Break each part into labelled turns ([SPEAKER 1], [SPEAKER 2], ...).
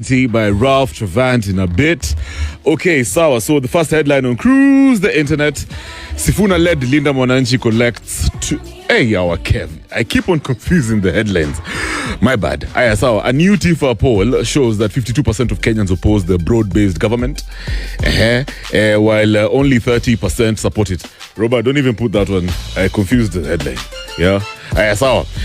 [SPEAKER 1] by Ralph Trevant in a bit. Okay, so the first headline on Cruise the Internet. Sifuna-led Linda Mwananchi collects our Kev. I keep on confusing the headlines. My bad. A new TIFA poll shows that 52% of Kenyans oppose the broad-based government, while only 30% support it. Robert, don't even put that one. I confused the headline. Yeah.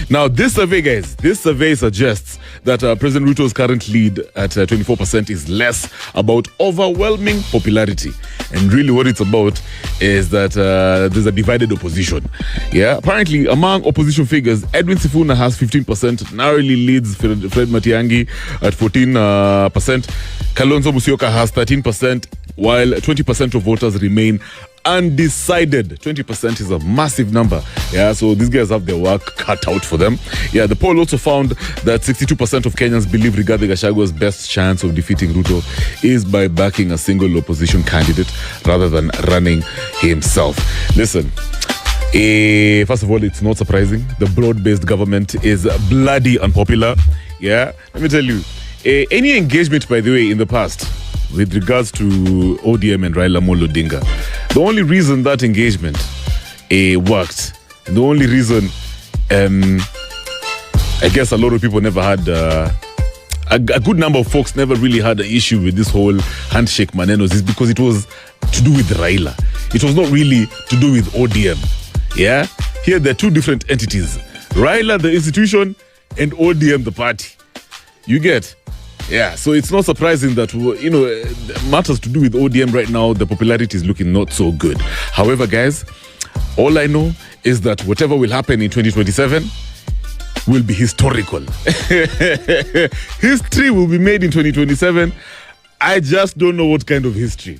[SPEAKER 1] Now, this survey, guys, suggests that President Ruto's current lead at 24% is less about overwhelming popularity. And really what it's about is that there's a divided opposition. Yeah. Apparently, among opposition figures, Edwin Sifuna has 15%, narrowly leads Fred Matiang'i at 14%. Kalonzo Musyoka has 13%, while 20% of voters remain undecided. 20% is a massive number. Yeah, so these guys have their work cut out for them. Yeah, the poll also found that 62% of Kenyans believe Rigathi Gachagua's best chance of defeating Ruto is by backing a single opposition candidate rather than running himself. Listen, first of all, it's not surprising. The broad-based government is bloody unpopular. Yeah, let me tell you, any engagement, by the way, in the past with regards to ODM and Raila Amolo Odinga, the only reason that engagement worked, the only reason I guess a lot of people never had, a good number of folks never really had an issue with this whole handshake manenos, is because it was to do with Raila. It was not really to do with ODM. Yeah? Here there are two different entities. Raila, the institution, and ODM, the party. You get? Yeah, so it's not surprising that, matters to do with ODM right now, the popularity is looking not so good. However, guys, all I know is that whatever will happen in 2027 will be historical. History will be made in 2027. I just don't know what kind of history.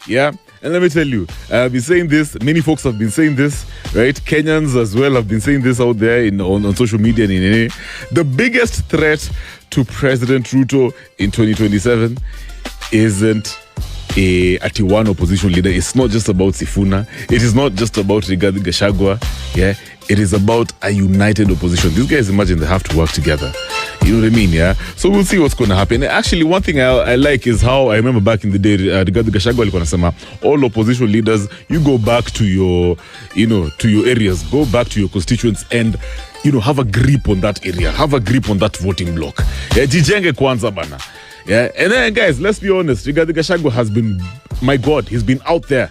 [SPEAKER 1] Yeah? And let me tell you, I've been saying this, many folks have been saying this, right? Kenyans as well have been saying this out there on social media. The biggest threat to President Ruto in 2027 isn't a Atiwan opposition leader. It's not just about Sifuna. It is not just about Rigathi Gachagua. Yeah, it is about a united opposition. These guys, imagine they have to work together. You know what I mean? Yeah. So we'll see what's going to happen. Actually, one thing I like is how I remember back in the day, Rigathi Gachagua alikuwa anasema, all opposition leaders, you go back to your, to your areas, go back to your constituents, and have a grip on that area, have a grip on that voting block. Yeah, jijenge kwanza bana. Yeah, and then guys, let's be honest, Rigathi Gachagua has been, my God, he's been out there.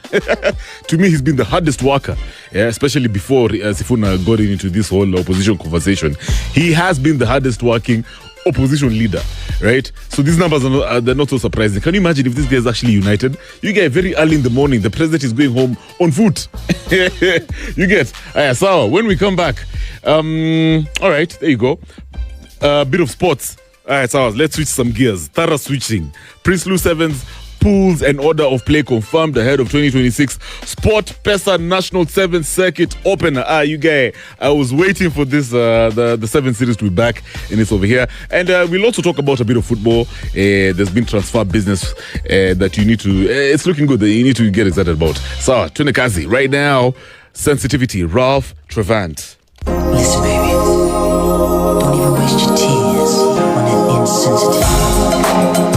[SPEAKER 1] To me, he's been the hardest worker, yeah, especially before Sifuna got into this whole opposition conversation. He has been the hardest working opposition leader, right? So these numbers they're not so surprising. Can you imagine if this guy is actually united? You get very early in the morning, the president is going home on foot. You get? So when we come back, all right, there you go. A bit of sports. All right, so let's switch some gears. Thorough switching. Prince Louis Sevens pools and order of play confirmed ahead of 2026 Sport Pesa National 7th Circuit Opener. You guys, I was waiting for this, the 7th series to be back, and it's over here. And we'll also talk about a bit of football. There's been transfer business that you need to, it's looking good, that you need to get excited about. So, Tunekazi, right now, sensitivity, Ralph Trevant.
[SPEAKER 2] Listen, baby, don't even waste your tears on that insensitivity.